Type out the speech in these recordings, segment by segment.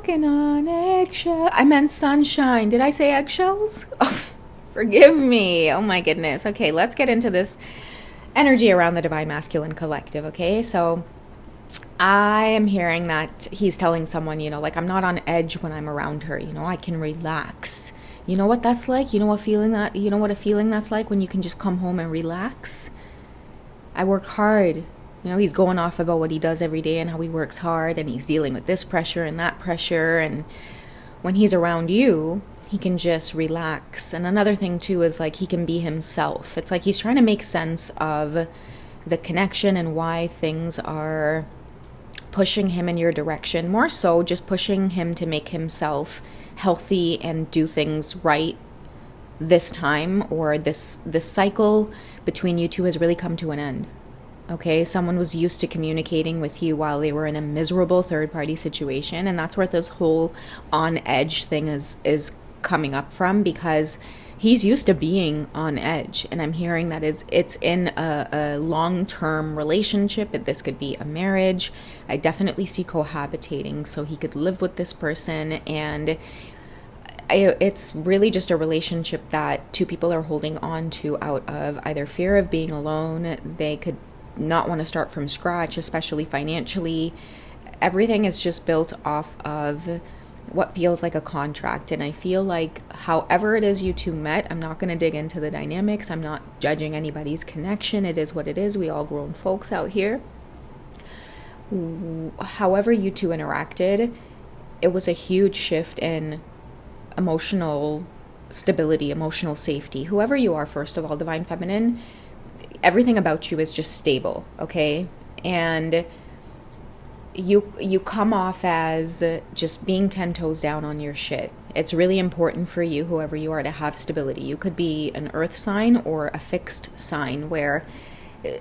Walking on eggshell. I meant sunshine. Did I say eggshells? Oh, forgive me. Oh my goodness. Okay, let's get into this energy around the Divine Masculine Collective, okay? So I am hearing that he's telling someone, like, I'm not on edge when I'm around her. I can relax. You know what that's like? You know what a feeling that's like when you can just come home and relax? I work hard. He's going off about what he does every day and how he works hard, and he's dealing with this pressure and that pressure. And when he's around you, he can just relax. And another thing too is like he can be himself. It's like he's trying to make sense of the connection and why things are pushing him in your direction. More so just pushing him to make himself healthy and do things right this time, or this cycle between you two has really come to an end. Okay, someone was used to communicating with you while they were in a miserable third-party situation, and that's where this whole on-edge thing is coming up from, because he's used to being on edge, and I'm hearing that it's in a long-term relationship. This could be a marriage. I definitely see cohabitating, so he could live with this person, and it's really just a relationship that two people are holding on to out of either fear of being alone. They could not want to start from scratch, especially financially. Everything is just built off of what feels like a contract. And I feel like however it is you two met, I'm not going to dig into the dynamics. I'm not judging anybody's connection. It is what it is. We all grown folks out here. However you two interacted, it was a huge shift in emotional stability, emotional safety. Whoever you are, first of all, Divine Feminine, everything about you is just stable, okay? And you come off as just being 10 toes down on your shit. It's really important for you, whoever you are, to have stability. You could be an earth sign or a fixed sign where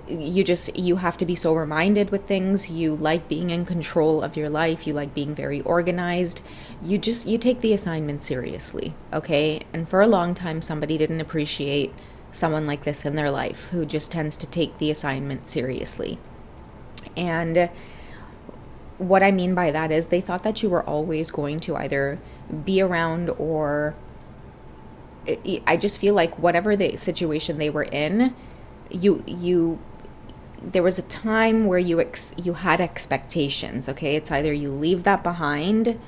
you have to be sober-minded with things. You like being in control of your life. You like being very organized. You take the assignment seriously, okay? And for a long time, somebody didn't appreciate someone like this in their life who just tends to take the assignment seriously. And what I mean by that is they thought that you were always going to either be around, or I just feel like whatever the situation they were in, there was a time where you had expectations, okay? It's either you leave that behind,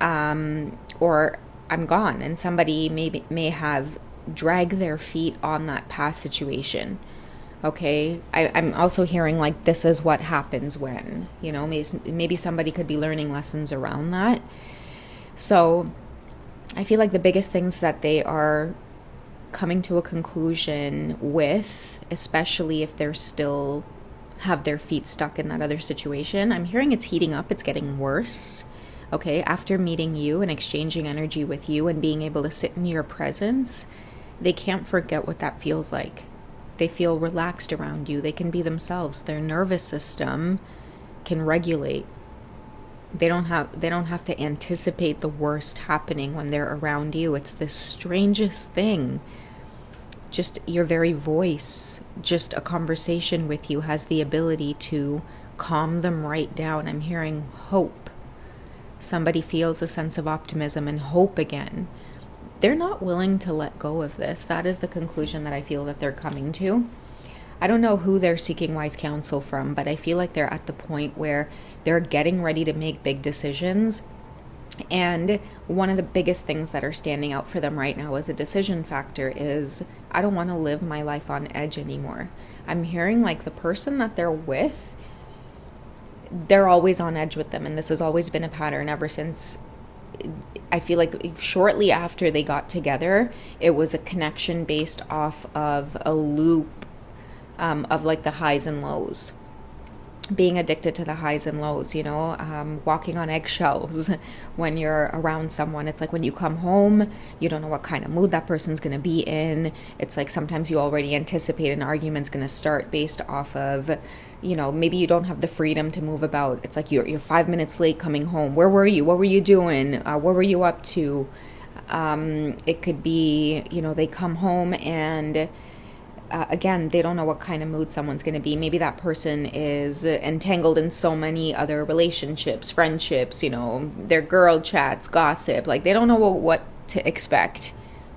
or I'm gone. And somebody may have dragged their feet on that past situation, okay? I'm also hearing like this is what happens when, maybe somebody could be learning lessons around that. So I feel like the biggest things that they are coming to a conclusion with, especially if they're still have their feet stuck in that other situation, I'm hearing it's heating up, it's getting worse, okay? After meeting you and exchanging energy with you and being able to sit in your presence, they can't forget what that feels like. They feel relaxed around you. They can be themselves. Their nervous system can regulate. They don't have to anticipate the worst happening when they're around you. It's the strangest thing. Just your very voice, just a conversation with you has the ability to calm them right down. I'm hearing hope. Somebody feels a sense of optimism and hope again. They're not willing to let go of this. That is the conclusion that I feel that they're coming to. I don't know who they're seeking wise counsel from, but I feel like they're at the point where they're getting ready to make big decisions. And one of the biggest things that are standing out for them right now as a decision factor is, I don't want to live my life on edge anymore. I'm hearing like the person that they're with, they're always on edge with them. And this has always been a pattern ever since. I feel like shortly after they got together, it was a connection based off of a loop of like the highs and lows. Being addicted to the highs and lows, walking on eggshells when you're around someone. It's like when you come home, you don't know what kind of mood that person's going to be in. It's like sometimes you already anticipate an argument's going to start based off of, maybe you don't have the freedom to move about. It's like you're 5 minutes late coming home. Where were you? What were you doing? What were you up to? It could be, they come home and again, they don't know what kind of mood someone's going to be. Maybe that person is entangled in so many other relationships, friendships, their girl chats, gossip. Like, they don't know what to expect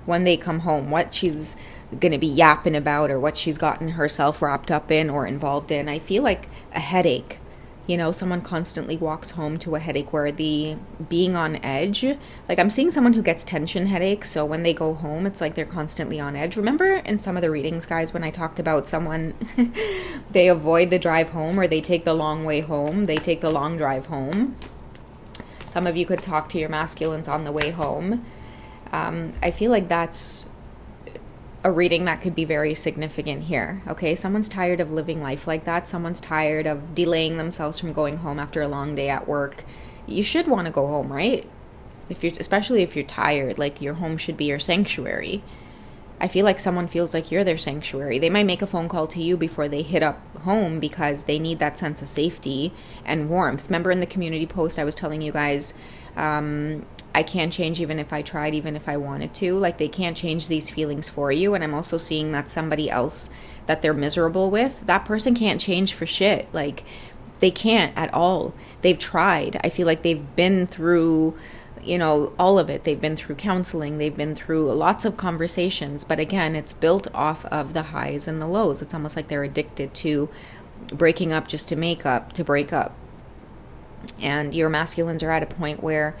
when they come home, what she's going to be yapping about or what she's gotten herself wrapped up in or involved in. I feel like a headache. Someone constantly walks home to a headache where the being on edge, like I'm seeing someone who gets tension headaches. So when they go home, it's like they're constantly on edge. Remember in some of the readings, guys, when I talked about someone, they avoid the drive home or they take the long way home, they take the long drive home. Some of you could talk to your masculines on the way home. I feel like that's a reading that could be very significant here. Okay, someone's tired of living life like that. Someone's tired of delaying themselves from going home after a long day at work. You should want to go home, right? Especially if you're tired, like your home should be your sanctuary. I feel like someone feels like you're their sanctuary. They might make a phone call to you before they hit up home because they need that sense of safety and warmth. Remember in the community post I was telling you guys, I can't change even if I tried, even if I wanted to. Like, they can't change these feelings for you. And I'm also seeing that somebody else that they're miserable with, that person can't change for shit. Like, they can't at all. They've tried. I feel like they've been through, all of it. They've been through counseling. They've been through lots of conversations. But again, it's built off of the highs and the lows. It's almost like they're addicted to breaking up just to make up, to break up. And your masculines are at a point where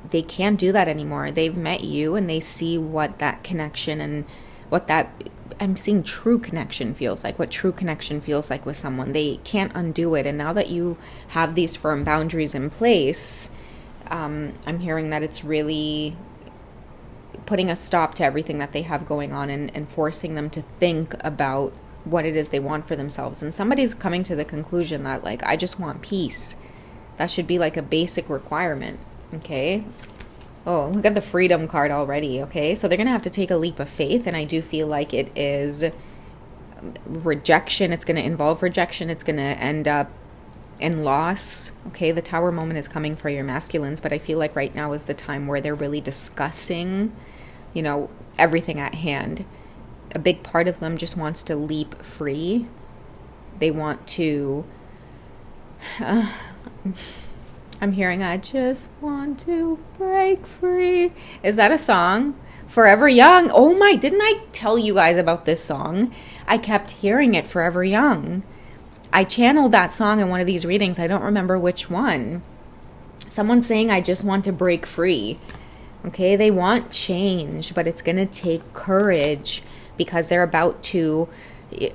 they can't do that anymore. They've met you and they see what that connection and what that, I'm seeing true connection feels like, what true connection feels like with someone. They can't undo it. And now that you have these firm boundaries in place, I'm hearing that it's really putting a stop to everything that they have going on and forcing them to think about what it is they want for themselves. And somebody's coming to the conclusion that, like, I just want peace. That should be like a basic requirement. Okay. Oh, look at the freedom card already. Okay. So they're going to have to take a leap of faith. And I do feel like it is rejection. It's going to involve rejection. It's going to end up in loss. Okay. The Tower moment is coming for your masculines, but I feel like right now is the time where they're really discussing, everything at hand. A big part of them just wants to leap free. They want to, I'm hearing, I just want to break free. Is that a song? Forever Young. Oh my, didn't I tell you guys about this song? I kept hearing it, Forever Young. I channeled that song in one of these readings. I don't remember which one. Someone's saying, I just want to break free. Okay, they want change, but it's going to take courage because they're about to,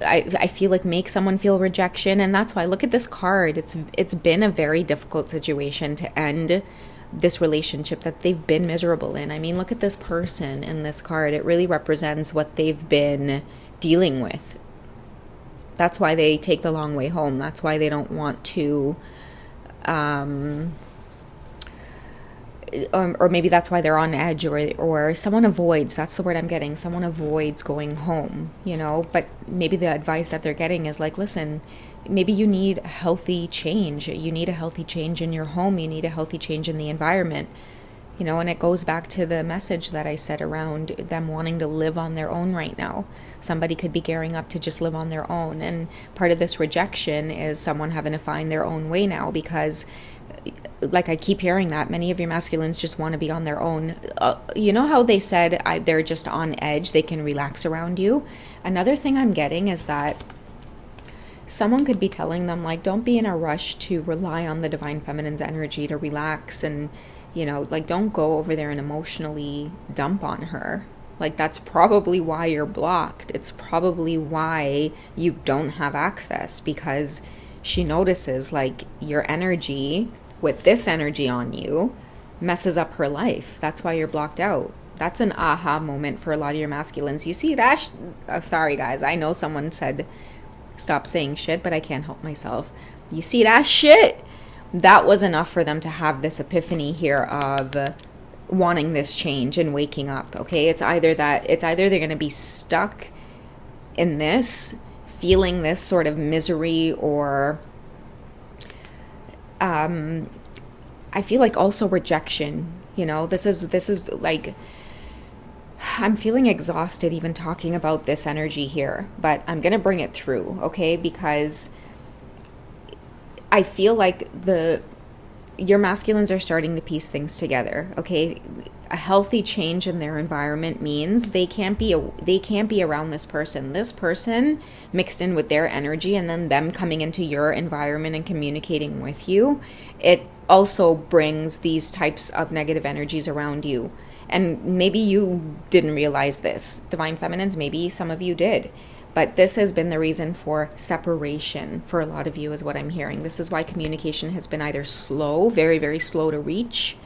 I feel like, make someone feel rejection. And that's why, look at this card. It's been a very difficult situation to end this relationship that they've been miserable in. I mean, look at this person in this card. It really represents what they've been dealing with. That's why they take the long way home. That's why they don't want to, or maybe that's why they're on edge, or someone avoids, that's the word I'm getting, someone avoids going home, but maybe the advice that they're getting is like, listen, maybe you need a healthy change. You need a healthy change in your home. You need a healthy change in the environment, and it goes back to the message that I said around them wanting to live on their own right now. Somebody could be gearing up to just live on their own. And part of this rejection is someone having to find their own way now because, like, I keep hearing that many of your masculines just want to be on their own. You know how they said they're just on edge, they can relax around you? Another thing I'm getting is that someone could be telling them, like, don't be in a rush to rely on the divine feminine's energy to relax and, like, don't go over there and emotionally dump on her. Like, that's probably why you're blocked. It's probably why you don't have access, because she notices, like, your energy with this energy on you messes up her life. That's why you're blocked out. That's an aha moment for a lot of your masculines. You see that? Sorry, guys. I know someone said stop saying shit, but I can't help myself. You see that shit? That was enough for them to have this epiphany here of wanting this change and waking up. Okay, it's either they're going to be stuck in this, feeling this sort of misery, or I feel like also rejection. This is like, I'm feeling exhausted even talking about this energy here, but I'm going to bring it through, okay? Because I feel like your masculines are starting to piece things together, okay? A healthy change in their environment means they can't be around this person. This person mixed in with their energy, and then them coming into your environment and communicating with you, it also brings these types of negative energies around you. And maybe you didn't realize this, Divine Feminines, maybe some of you did. But this has been the reason for separation for a lot of you, is what I'm hearing. This is why communication has been either slow, very, very slow to reach,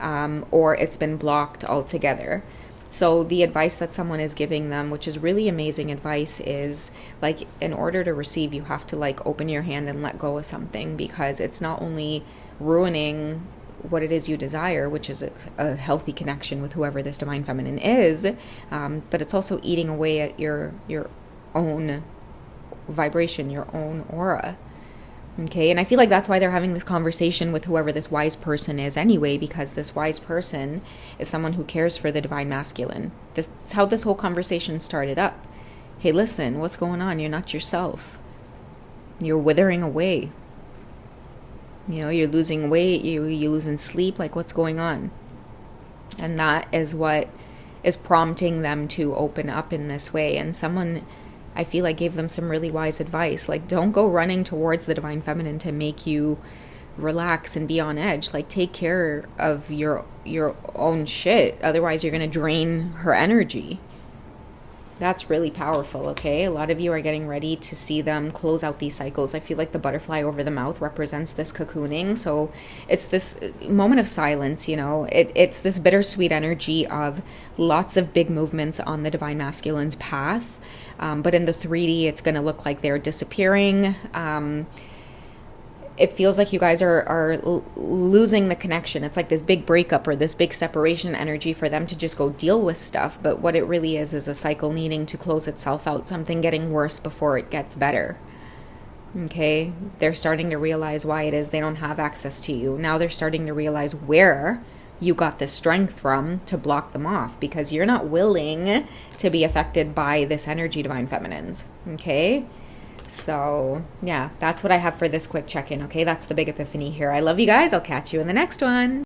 or it's been blocked altogether. So the advice that someone is giving them, which is really amazing advice, is like, in order to receive, you have to like open your hand and let go of something, because it's not only ruining what it is you desire, which is a healthy connection with whoever this Divine Feminine is, but it's also eating away at your own vibration, your own aura. Okay, and I feel like that's why they're having this conversation with whoever this wise person is anyway, because this wise person is someone who cares for the Divine Masculine. This is how this whole conversation started up. Hey, listen, what's going on? You're not yourself. You're withering away. You know, you're losing weight, you're losing sleep, like what's going on? And that is what is prompting them to open up in this way. And someone, I feel like, gave them some really wise advice. Like, don't go running towards the Divine Feminine to make you relax and be on edge. Like, take care of your own shit. Otherwise, you're going to drain her energy. That's really powerful, okay? A lot of you are getting ready to see them close out these cycles. I feel like the butterfly over the mouth represents this cocooning. So it's this moment of silence, you know. It's this bittersweet energy of lots of big movements on the Divine Masculine's path. But in the 3D, it's going to look like they're disappearing. It feels like you guys are losing the connection. It's like this big breakup or this big separation energy for them to just go deal with stuff. But what it really is a cycle needing to close itself out, something getting worse before it gets better. Okay? They're starting to realize why it is they don't have access to you. Now they're starting to realize where you got the strength from to block them off, because you're not willing to be affected by this energy, Divine Feminines. Okay? So, yeah, that's what I have for this quick check-in, okay? That's the big epiphany here. I love you guys. I'll catch you in the next one.